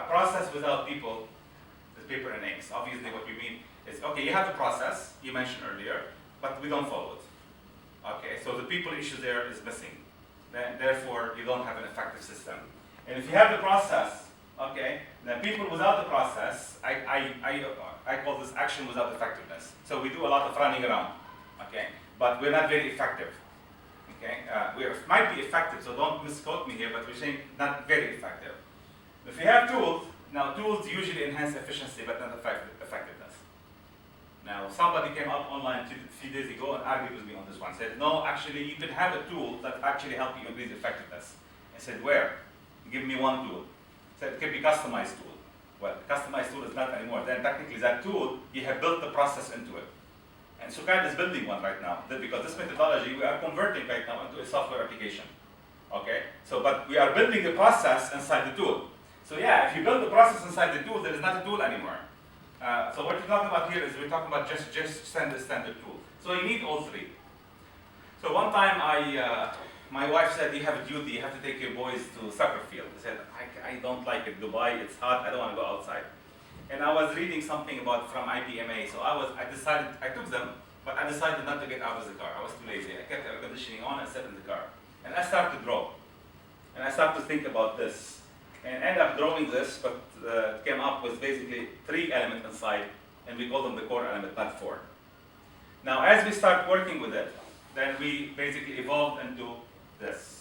process without people is paper and inks. Obviously, what we mean is, okay, you have the process you mentioned earlier, but we don't follow it. Okay, so the people issue there is missing. Then, therefore, you don't have an effective system. And if you have the process, okay, then people without the process, I call this action without effectiveness. So we do a lot of running around, okay, but we're not very effective. Okay, we might be effective, so don't misquote me here, but we're saying not very effective. If you have tools, now tools usually enhance efficiency, but not effectiveness. Now, somebody came up online a few days ago and argued with me on this one. Said, no, actually, you can have a tool that actually help you increase effectiveness. I said, where? Give me one tool. Said, it can be customized tool. Well, customized tool is not anymore. Then technically that tool, you have built the process into it. And Sukad is building one right now, because this methodology, we are converting right now into a software application. Okay? So, but we are building the process inside the tool. So yeah, if you build the process inside the tool, there is not a tool anymore. So what we're talking about here is we're talking about just standard tool. So you need all three. So one time my wife said, you have a duty, you have to take your boys to soccer field. I said, I don't like it, Dubai, it's hot, I don't want to go outside. And I was reading something about from IPMA, so I took them, but I decided not to get out of the car. I was too lazy. I kept the air conditioning on and sat in the car. And I started to draw. And I started to think about this. And ended up drawing this, but came up with basically 3 elements inside, and we call them the core element, not 4. Now, as we start working with it, then we basically evolved into this.